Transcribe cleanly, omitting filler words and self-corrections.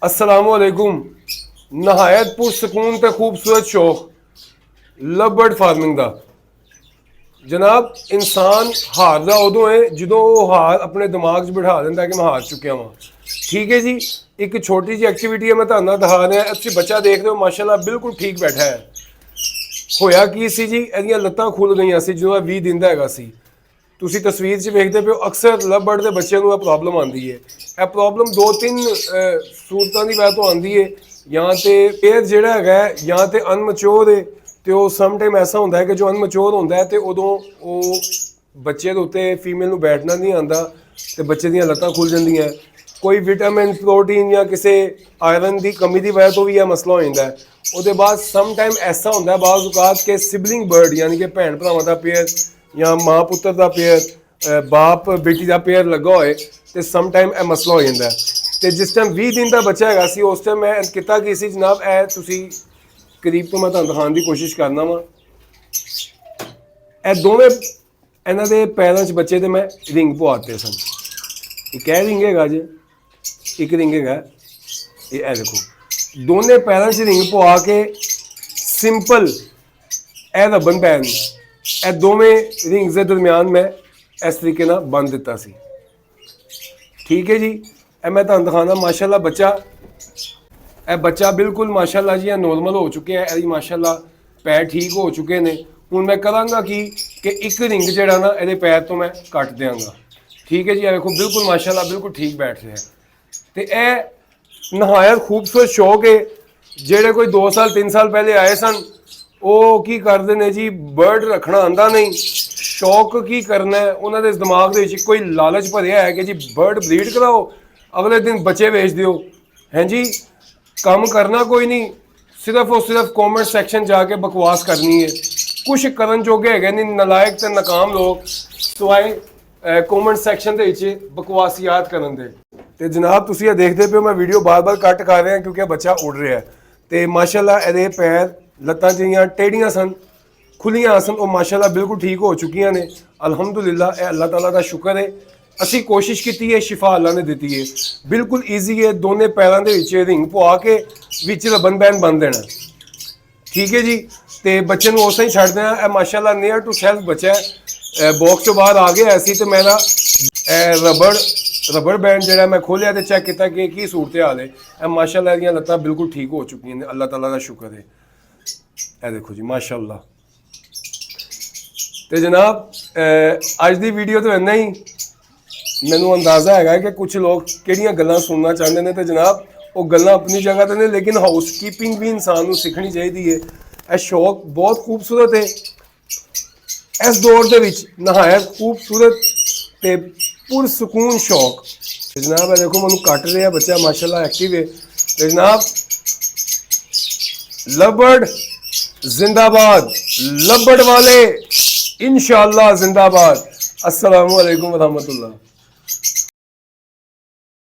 अस्सलामुअलैकुम। नहायत पुरसकून ते खूबसूरत शौक लव बर्ड फार्मिंग का। जनाब इंसान हारदा उदों है जो हार अपने दिमाग च बिठा लेंदा कि मैं हार चुकिया वहाँ। ठीक है जी, एक छोटी जी एक्टिविटी है मैं तुहानू दिखा रहा। तुसीं बच्चा देख रहे हो माशाल्लाह बिल्कुल ठीक बैठा है। होया की सी जी, इहदियां लत्तां खुल गईयां सी जो 20 दिन दा हैगा सी। ਤੁਸੀਂ ਤਸਵੀਰ 'ਚ ਵੇਖਦੇ ਪਿਓ ਅਕਸਰ ਲਵ ਬਰਡ ਦੇ ਬੱਚਿਆਂ ਨੂੰ ਇਹ ਪ੍ਰੋਬਲਮ ਆਉਂਦੀ ਹੈ। ਇਹ ਪ੍ਰੋਬਲਮ ਦੋ ਤਿੰਨ ਸੂਰਤਾਂ ਦੀ ਵਜ੍ਹਾ ਤੋਂ ਆਉਂਦੀ ਹੈ। ਜਾਂ ਤੇ ਪੇਅਰ ਜਿਹੜਾ ਹੈਗਾ ਜਾਂ ਤੇ ਅਨਮੈਚੁਰ ਹੈ ਤੇ ਉਹ ਸਮ ਟਾਈਮ ਐਸਾ ਹੁੰਦਾ ਹੈ ਕਿ ਜੋ ਅਨਮੈਚੁਰ ਹੁੰਦਾ ਹੈ ਤੇ ਉਦੋਂ ਉਹ ਬੱਚੇ ਦੇ ਉੱਤੇ ਫੀਮੇਲ ਨੂੰ ਬੈਠਣਾ ਨਹੀਂ ਆਉਂਦਾ ਤੇ ਬੱਚੇ ਦੀਆਂ ਲੱਤਾਂ ਖੁੱਲ ਜਾਂਦੀਆਂ। ਕੋਈ ਵਿਟਾਮਿਨ ਪ੍ਰੋਟੀਨ ਜਾਂ ਕਿਸੇ ਆਇਰਨ ਦੀ ਕਮੀ ਦੀ ਵਜ੍ਹਾ ਤੋਂ ਵੀ ਇਹ ਮਸਲਾ ਹੋ ਜਾਂਦਾ ਹੈ। ਉਹਦੇ ਬਾਅਦ ਸਮ ਟਾਈਮ ਐਸਾ ਹੁੰਦਾ ਬਾਜ਼ ਔਕਾਤ ਕਿ ਸਿਬਲਿੰਗ ਬਰਡ ਯਾਨੀ ਕਿ ਭੈਣ ਭਰਾਵਾਂ ਦਾ ਪੇਅਰ ਜਾਂ ਮਾਂ ਪੁੱਤਰ ਦਾ ਪੇਅਰ ਬਾਪ ਬੇਟੀ ਦਾ ਪੇਅਰ ਲੱਗਾ ਹੋਏ ਤੇ ਸਮ ਟਾਈਮ ਇਹ ਮਸਲਾ ਹੋ ਜਾਂਦਾ। ਤੇ ਜਿਸ ਟਾਈਮ 20 ਦਿਨ ਦਾ ਬੱਚਾ ਹੈਗਾ ਸੀ ਉਸ ਟਾਈਮ ਮੈਂ ਕੀਤਾ ਕੀ ਸੀ ਜਨਾਬ, ਇਹ ਤੁਸੀਂ ਕਰੀਬ ਤੋਂ ਮੈਂ ਤੁਹਾਨੂੰ ਦਿਖਾਉਣ ਦੀ ਕੋਸ਼ਿਸ਼ ਕਰਨਾ ਵਾ। ਇਹ ਦੋਵੇਂ ਇਹਨਾਂ ਦੇ ਪੈਰਾਂ 'ਚ ਬੱਚੇ ਦੇ ਮੈਂ ਰਿੰਗ ਪਵਾਤੇ ਸਨ। ਇੱਕ ਇਹ ਰਿੰਗ ਹੈਗਾ ਜੀ, ਇੱਕ ਰਿੰਗ ਹੈਗਾ ਇਹ ਦੇਖੋ। ਦੋਨੇ ਪੈਰਾਂ 'ਚ ਰਿੰਗ ਪਵਾ ਕੇ ਸਿੰਪਲ ਇਹ ਰੱਬਨ ਪੈਨ ਇਹ ਦੋਵੇਂ ਰਿੰਗਸ ਦੇ ਦਰਮਿਆਨ ਮੈਂ ਇਸ ਤਰੀਕੇ ਨਾਲ ਬੰਨ ਦਿੱਤਾ ਸੀ। ਠੀਕ ਹੈ ਜੀ, ਇਹ ਮੈਂ ਤੁਹਾਨੂੰ ਦਿਖਾਉਣਾ ਮਾਸ਼ਾਅੱਲਾ ਬੱਚਾ। ਇਹ ਬੱਚਾ ਬਿਲਕੁਲ ਮਾਸ਼ਾਅੱਲਾ ਜੀ ਨੋਰਮਲ ਹੋ ਚੁੱਕਿਆ ਹੈ। ਇਹਦੀ ਮਾਸ਼ਾਅੱਲਾ ਪੈਰ ਠੀਕ ਹੋ ਚੁੱਕੇ ਨੇ। ਹੁਣ ਮੈਂ ਕਰਾਂਗਾ ਕਿ ਇੱਕ ਰਿੰਗ ਜਿਹੜਾ ਨਾ ਇਹਦੇ ਪੈਰ ਤੋਂ ਮੈਂ ਕੱਟ ਦਿਆਂਗਾ। ਠੀਕ ਹੈ ਜੀ, ਇਹ ਵੇਖੋ ਬਿਲਕੁਲ ਮਾਸ਼ਾਅੱਲਾ ਬਿਲਕੁਲ ਠੀਕ ਬੈਠ ਰਿਹਾ। ਤੇ ਇਹ ਨਹਾਇਤ ਖੂਬਸੂਰਤ ਸ਼ੌਕ ਹੈ। ਜਿਹੜੇ ਕੋਈ 2 ਸਾਲ 3 ਸਾਲ ਪਹਿਲੇ ਆਏ ਸਨ ਉਹ ਕੀ ਕਰਦੇ ਨੇ ਜੀ, ਬਰਡ ਰੱਖਣਾ ਆਉਂਦਾ ਨਹੀਂ, ਸ਼ੌਕ ਕੀ ਕਰਨਾ ਹੈ ਉਹਨਾਂ ਦੇ ਦਿਮਾਗ ਦੇ ਵਿੱਚ ਕੋਈ ਲਾਲਚ ਭਰਿਆ ਹੈ ਕਿ ਜੀ ਬਰਡ ਬਰੀਡ ਕਰਾਓ ਅਗਲੇ ਦਿਨ ਬੱਚੇ ਵੇਚ ਦਿਓ। ਹੈਂ ਜੀ, ਕੰਮ ਕਰਨਾ ਕੋਈ ਨਹੀਂ, ਸਿਰਫ ਔਰ ਸਿਰਫ ਕਮੈਂਟ ਸੈਕਸ਼ਨ ਜਾ ਕੇ ਬਕਵਾਸ ਕਰਨੀ ਹੈ। ਕੁਛ ਕਰਨ ਜੋਗੇ ਹੈਗੇ ਨਹੀਂ ਨਲਾਇਕ ਤੇ ਨਾਕਾਮ ਲੋਕ ਸਿਵਾਏ ਕਮੈਂਟ ਸੈਕਸ਼ਨ ਦੇ ਵਿੱਚ ਬਕਵਾਸੀਆਤ ਕਰਨ ਦੇ। ਤੇ ਜਨਾਬ ਤੁਸੀਂ ਇਹ ਦੇਖਦੇ ਪਿਓ ਮੈਂ ਵੀਡੀਓ ਬਾਰ-ਬਾਰ ਕੱਟ ਕਰ ਰਿਹਾ ਕਿਉਂਕਿ ਬੱਚਾ ਉੱਡ ਰਿਹਾ ਤੇ ਮਾਸ਼ਾਅੱਲਾ ਇਹਦੇ ਪੈਰ ਲੱਤਾਂ ਜਿਹੜੀਆਂ ਟੇਢੀਆਂ ਸਨ ਖੁੱਲੀਆਂ ਸਨ ਉਹ ਮਾਸ਼ਾਅੱਲਾ ਬਿਲਕੁਲ ਠੀਕ ਹੋ ਚੁੱਕੀਆਂ ਨੇ। ਅਲਹਮਦੁਲਿਲਾ, ਇਹ ਅੱਲਾਹ ਤਾਲਾ ਦਾ ਸ਼ੁਕਰ ਹੈ। ਅਸੀਂ ਕੋਸ਼ਿਸ਼ ਕੀਤੀ ਹੈ, ਸ਼ਿਫਾ ਅੱਲਾ ਨੇ ਦਿੱਤੀ ਹੈ। ਬਿਲਕੁਲ ਈਜ਼ੀ ਹੈ, ਦੋਨੇ ਪੈਰਾਂ ਦੇ ਵਿੱਚ ਰਿੰਗ ਪਵਾ ਕੇ ਵਿੱਚ ਰਬਨ ਬੈਂਡ ਬੰਨ ਦੇਣਾ। ਠੀਕ ਹੈ ਜੀ, ਤੇ ਬੱਚੇ ਨੂੰ ਉਸੇ ਹੀ ਛੱਡ ਦੇਣਾ। ਇਹ ਮਾਸ਼ਾਅੱਲਾ ਨੀਅਰ ਟੂ ਸੈਲਫ ਬੱਚਾ ਹੈ। ਬਾਕਸ ਤੋਂ ਬਾਹਰ ਆ ਗਿਆ ਸੀ ਤੇ ਮੇਰਾ ਰਬੜ ਬੈਂਡ ਜਿਹੜਾ ਮੈਂ ਖੋਲਿਆ ਤੇ ਚੈੱਕ ਕੀਤਾ ਕਿ ਕੀ ਸੂਰਤ ਹਾਲ ਹੈ। ਇਹ ਮਾਸ਼ਾਅੱਲਾ ਦੀਆਂ ਲੱਤਾਂ ਬਿਲਕੁਲ ਠੀਕ ਹੋ ਚੁੱਕੀਆਂ ਨੇ, ਅੱਲਾਹ ਤਾਲਾ ਦਾ ਸ਼ੁਕਰ ਹੈ। ਇਹ ਦੇਖੋ ਜੀ ਮਾਸ਼ਾਅੱਲਾ। ਤੇ ਜਨਾਬ ਅੱਜ ਦੀ ਵੀਡੀਓ ਤੋਂ ਇੰਨਾ ਹੀ। ਮੈਨੂੰ ਅੰਦਾਜ਼ਾ ਹੈਗਾ ਕਿ ਕੁਝ ਲੋਕ ਕਿਹੜੀਆਂ ਗੱਲਾਂ ਸੁਣਨਾ ਚਾਹੁੰਦੇ ਨੇ ਤੇ ਜਨਾਬ ਉਹ ਗੱਲਾਂ ਆਪਣੀ ਜਗ੍ਹਾ ਤੇ ਨੇ, ਲੇਕਿਨ ਹਾਊਸ ਕੀਪਿੰਗ ਵੀ ਇਨਸਾਨ ਨੂੰ ਸਿੱਖਣੀ ਚਾਹੀਦੀ ਹੈ। ਇਹ ਸ਼ੌਕ ਬਹੁਤ ਖੂਬਸੂਰਤ ਹੈ। ਇਸ ਦੌਰ ਦੇ ਵਿੱਚ ਨਹਾਇਤ ਖੂਬਸੂਰਤ ਤੇ ਪੁਰਸਕੂਨ ਸ਼ੌਕ। ਤੇ ਜਨਾਬ ਇਹ ਦੇਖੋ ਮੈਨੂੰ ਕੱਟ ਰਿਹਾ ਬੱਚਾ ਮਾਸ਼ਾਅੱਲਾ ਐਕਟਿਵ ਹੈ। ਤੇ ਜਨਾਬ ਲਵ बर्ड जिंदाबाद, लव बर्ड वाले इंशाअल्लाह जिंदाबाद। अस्सलामु अलैकुम व रहमतुल्लाह।